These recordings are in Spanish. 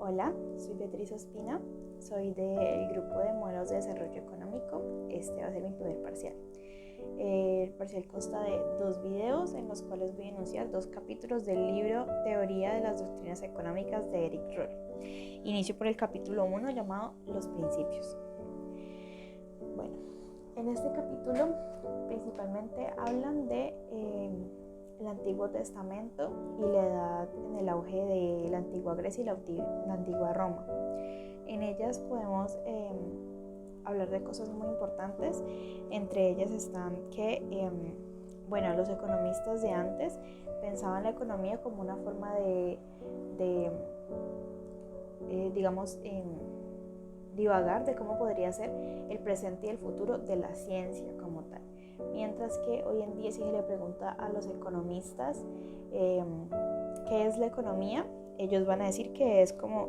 Hola, soy Beatriz Ospina, soy del grupo de modelos de desarrollo económico. Este va a ser mi primer parcial. El parcial consta de 2 videos en los cuales voy a enunciar 2 capítulos del libro Teoría de las Doctrinas Económicas de Eric Roll. Inicio por el capítulo 1 llamado Los Principios. Bueno, en este capítulo principalmente hablan de el Antiguo Testamento y la edad en el auge de la antigua Grecia y la antigua Roma. En ellas podemos hablar de cosas muy importantes. Entre ellas están que los economistas de antes pensaban la economía como una forma de divagar de cómo podría ser el presente y el futuro de la ciencia como tal. Mientras que hoy en día, si se le pregunta a los economistas qué es la economía, ellos van a decir que es como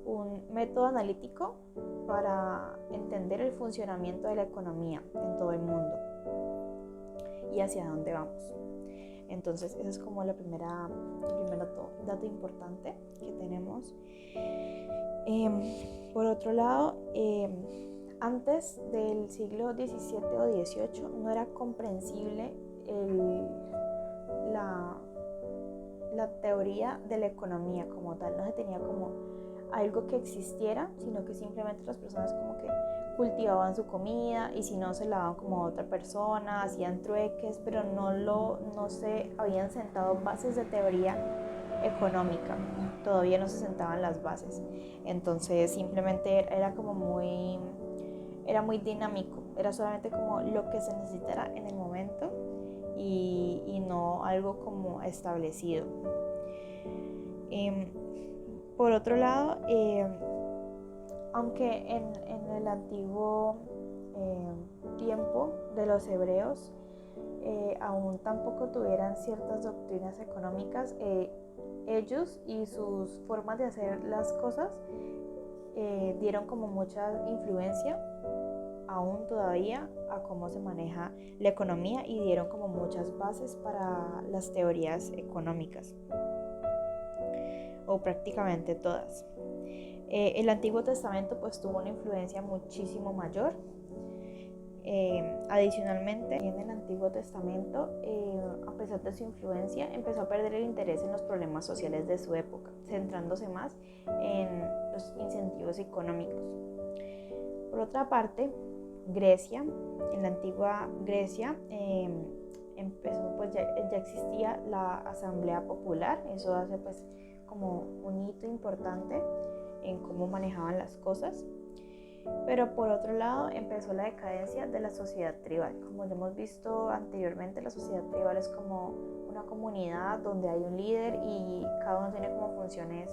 un método analítico para entender el funcionamiento de la economía en todo el mundo y hacia dónde vamos. Entonces, ese es como el primer dato importante que tenemos. Por otro lado, antes del siglo XVII o XVIII no era comprensible la teoría de la economía como tal. No se tenía como algo que existiera, sino que simplemente las personas como que cultivaban su comida y si no se la daban como a otra persona, hacían trueques, pero no se habían sentado bases de teoría económica, todavía no se sentaban las bases. Entonces simplemente era muy dinámico, era solamente como lo que se necesitara en el momento y no algo como establecido. Por otro lado, aunque en el antiguo tiempo de los hebreos aún tampoco tuvieran ciertas doctrinas económicas, ellos y sus formas de hacer las cosas dieron como mucha influencia aún todavía a cómo se maneja la economía y dieron como muchas bases para las teorías económicas, o prácticamente todas. El Antiguo Testamento pues tuvo una influencia muchísimo mayor. Adicionalmente, en el Antiguo Testamento, a pesar de su influencia, empezó a perder el interés en los problemas sociales de su época, centrándose más en los incentivos económicos. Por otra parte, Grecia, en la antigua Grecia, empezó, pues ya existía la Asamblea Popular. Eso hace pues como un hito importante en cómo manejaban las cosas. Pero por otro lado empezó la decadencia de la sociedad tribal. Como ya hemos visto anteriormente, la sociedad tribal es como una comunidad donde hay un líder y cada uno tiene como funciones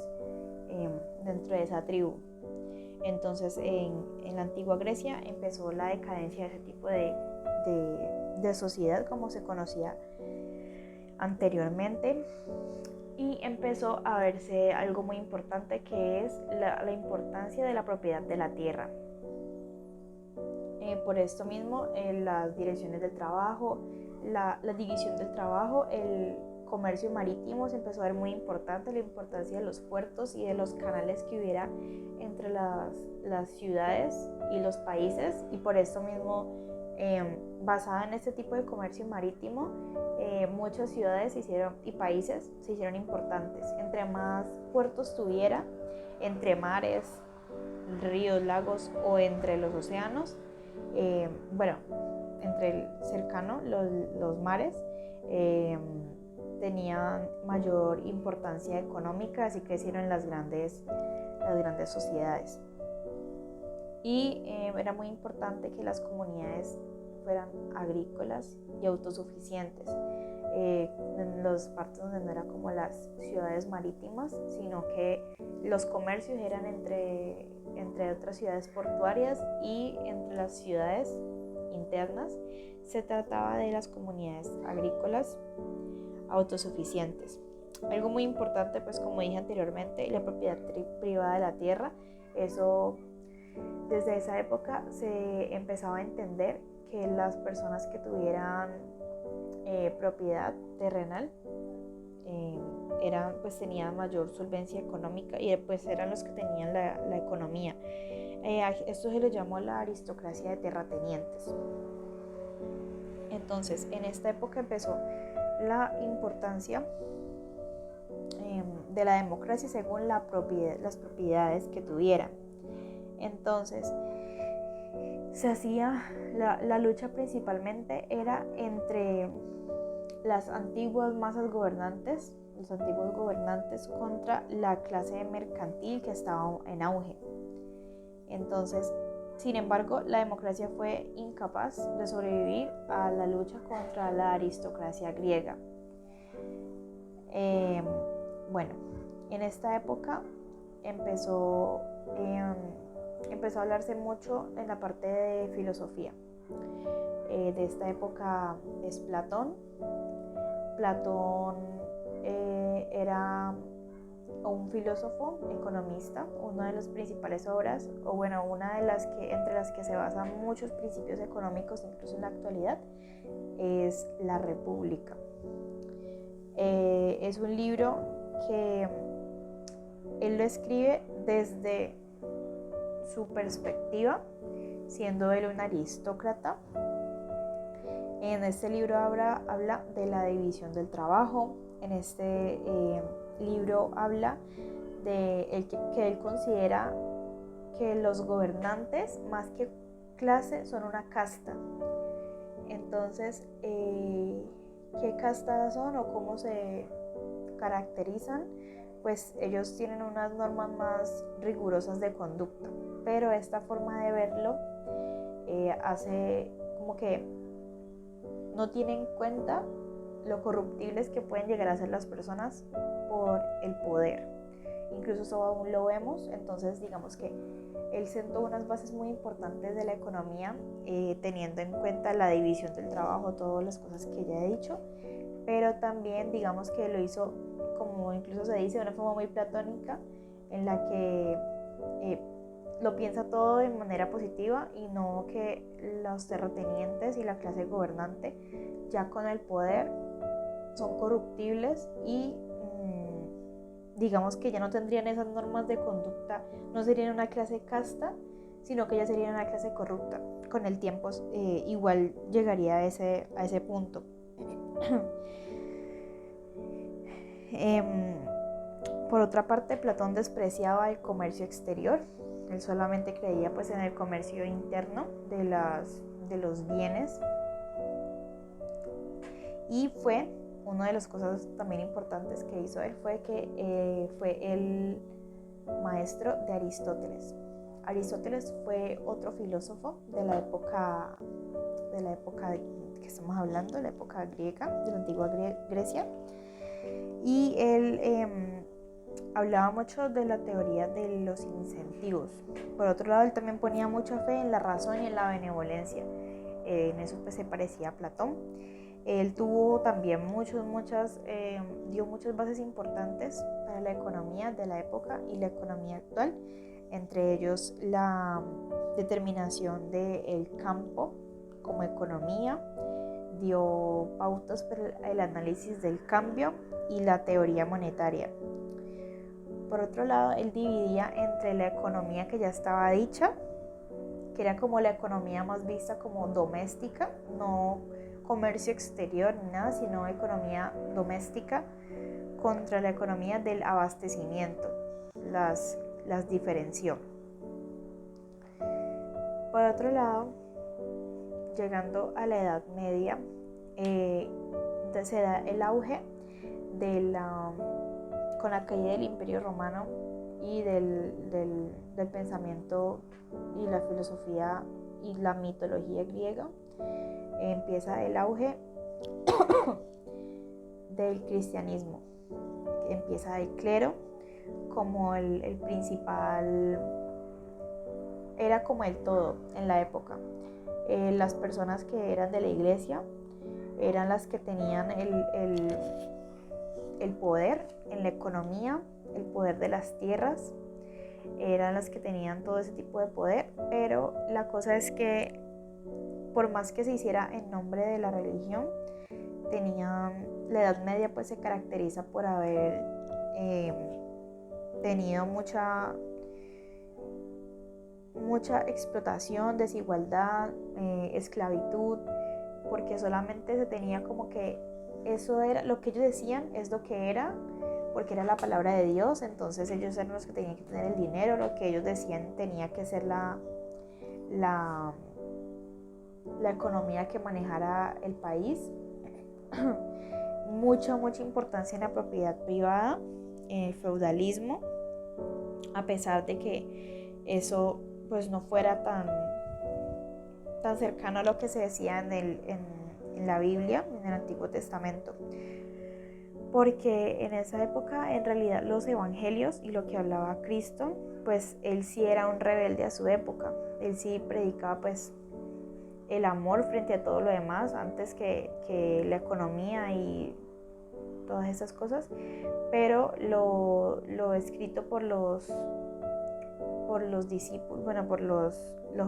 dentro de esa tribu. Entonces en la antigua Grecia empezó la decadencia de ese tipo de sociedad como se conocía anteriormente. Y empezó a verse algo muy importante, que es la importancia de la propiedad de la tierra. Por esto mismo, las direcciones del trabajo, la división del trabajo, el comercio marítimo se empezó a ver muy importante, la importancia de los puertos y de los canales que hubiera entre las ciudades y los países. Y por esto mismo, basada en este tipo de comercio marítimo, muchas ciudades y países se hicieron importantes. Entre más puertos tuviera, entre mares, ríos, lagos o entre los océanos, entre el cercano, los mares, tenían mayor importancia económica, así crecieron las grandes sociedades. Y era muy importante que las comunidades fueran agrícolas y autosuficientes. En las partes donde no eran como las ciudades marítimas, sino que los comercios eran entre otras ciudades portuarias y entre las ciudades internas. Se trataba de las comunidades agrícolas autosuficientes. Algo muy importante, pues como dije anteriormente, la propiedad privada de la tierra. Eso, desde esa época se empezaba a entender que las personas que tuvieran propiedad terrenal pues tenían mayor solvencia económica y pues eran los que tenían la economía. Esto se le llamó la aristocracia de terratenientes. Entonces, en esta época empezó la importancia de la democracia según las propiedades que tuvieran. Entonces, se hacía la lucha principalmente era entre las antiguas masas gobernantes, los antiguos gobernantes contra la clase mercantil que estaba en auge. Entonces, sin embargo, la democracia fue incapaz de sobrevivir a la lucha contra la aristocracia griega. Bueno, en esta época empezó a hablarse mucho en la parte de filosofía. De esta época es Platón. Platón era un filósofo, economista. Una de las principales obras, o bueno, una de las que entre las que se basan muchos principios económicos, incluso en la actualidad, es La República. Es un libro que él lo escribe desde su perspectiva, siendo él un aristócrata. En este libro habla de la división del trabajo. En este libro habla de que él considera que los gobernantes, más que clase, son una casta. Entonces, ¿qué castas son o cómo se caracterizan? Pues ellos tienen unas normas más rigurosas de conducta, pero esta forma de verlo hace como que no tiene en cuenta lo corruptibles que pueden llegar a ser las personas por el poder. Incluso eso aún lo vemos. Entonces digamos que él sentó unas bases muy importantes de la economía, teniendo en cuenta la división del trabajo, todas las cosas que ya he dicho, pero también digamos que lo hizo, como incluso se dice, de una forma muy platónica, en la que lo piensa todo de manera positiva y no que los terratenientes y la clase gobernante ya con el poder son corruptibles y digamos que ya no tendrían esas normas de conducta, no serían una clase casta, sino que ya serían una clase corrupta. Con el tiempo igual llegaría a ese punto. Por otra parte, Platón despreciaba el comercio exterior. Él solamente creía pues en el comercio interno de los bienes. Y fue una de las cosas también importantes que hizo él fue que fue el maestro de Aristóteles. Aristóteles fue otro filósofo de la época que estamos hablando, de la época griega, de la antigua Grecia. Y él hablaba mucho de la teoría de los incentivos. Por otro lado, él también ponía mucha fe en la razón y en la benevolencia. En eso pues se parecía a Platón. Él tuvo también dio muchas bases importantes para la economía de la época y la economía actual, entre ellos la determinación del campo como economía, dio pautas para el análisis del cambio y la teoría monetaria. Por otro lado, él dividía entre la economía que ya estaba dicha, que era como la economía más vista como doméstica, no comercio exterior ni nada, sino economía doméstica, contra la economía del abastecimiento. Las diferenció. Por otro lado, llegando a la Edad Media, se da el auge con la caída del Imperio Romano y del pensamiento y la filosofía y la mitología griega. Empieza el auge del cristianismo. Empieza el clero como el principal, era como el todo en la época. Las personas que eran de la iglesia eran las que tenían el poder en la economía, el poder de las tierras, eran las que tenían todo ese tipo de poder, pero la cosa es que por más que se hiciera en nombre de la religión, la Edad Media pues se caracteriza por haber tenido mucha explotación, desigualdad, esclavitud, porque solamente se tenía como que eso era, lo que ellos decían es lo que era, porque era la palabra de Dios, entonces ellos eran los que tenían que tener el dinero, lo que ellos decían tenía que ser la economía que manejara el país. mucha importancia en la propiedad privada, feudalismo, a pesar de que eso pues no fuera tan cercano a lo que se decía en la Biblia, en el Antiguo Testamento, porque en esa época en realidad los evangelios y lo que hablaba Cristo, pues él sí era un rebelde a su época, él sí predicaba pues el amor frente a todo lo demás antes que la economía y todas esas cosas, pero lo escrito por los discípulos, bueno, por los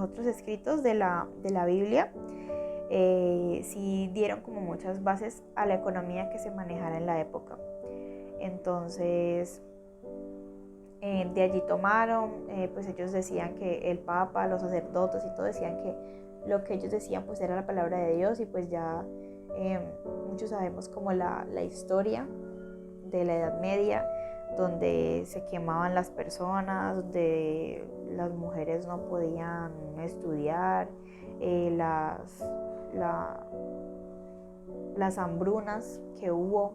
otros escritos de la Biblia, sí dieron como muchas bases a la economía que se manejara en la época. Entonces, de allí tomaron, pues ellos decían que el Papa, los sacerdotes y todo decían que lo que ellos decían pues era la palabra de Dios, y pues ya muchos sabemos como la historia de la Edad Media, donde se quemaban las personas, donde las mujeres no podían estudiar, las hambrunas que hubo,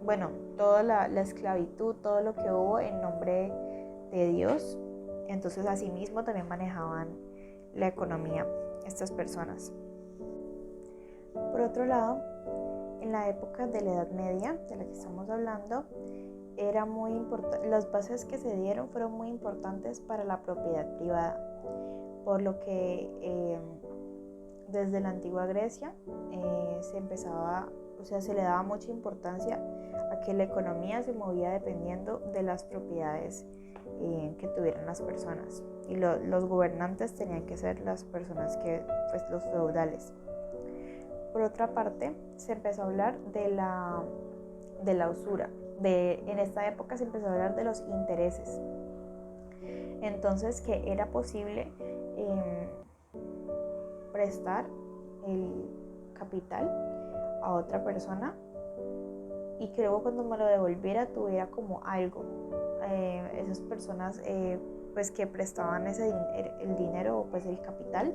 bueno, toda la esclavitud, todo lo que hubo en nombre de Dios. Entonces asimismo también manejaban la economía estas personas. Por otro lado, en la época de la Edad Media, de la que estamos hablando, era muy importante, las bases que se dieron fueron muy importantes para la propiedad privada, por lo que desde la antigua Grecia se le daba mucha importancia a que la economía se movía dependiendo de las propiedades que tuvieran las personas, y los gobernantes tenían que ser las personas pues los feudales. Por otra parte, se empezó a hablar de la usura. En esta época se empezó a hablar de los intereses. Entonces, que era posible prestar el capital a otra persona y que luego cuando me lo devolviera tuviera como algo. Esas personas pues que prestaban el dinero o pues el capital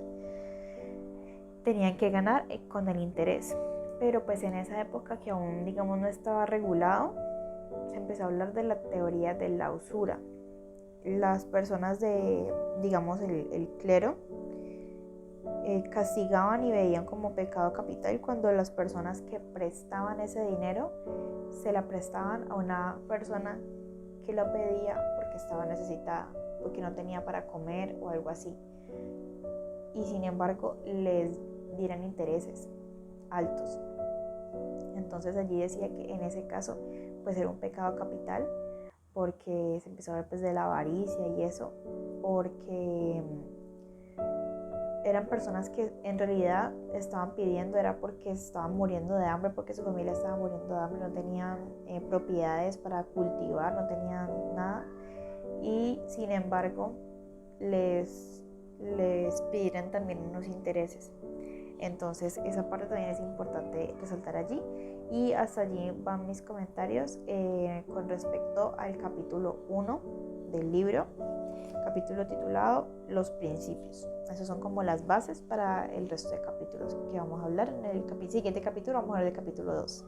tenían que ganar con el interés. Pero pues en esa época que aún digamos no estaba regulado, se empezó a hablar de la teoría de la usura. Las personas digamos el clero, castigaban y veían como pecado capital cuando las personas que prestaban ese dinero se la prestaban a una persona que la pedía porque estaba necesitada, porque no tenía para comer o algo así, y sin embargo les dieran intereses altos. Entonces allí decía que en ese caso pues era un pecado capital, porque se empezó a hablar pues de la avaricia y eso, porque eran personas que en realidad estaban pidiendo, era porque estaban muriendo de hambre, porque su familia estaba muriendo de hambre, no tenían propiedades para cultivar, no tenían nada, y sin embargo les pidieron también unos intereses. Entonces esa parte también es importante resaltar allí. Y hasta allí van mis comentarios con respecto al capítulo 1 del libro, capítulo titulado Los Principios. Esas son como las bases para el resto de capítulos que vamos a hablar. En el siguiente capítulo vamos a hablar del capítulo 2.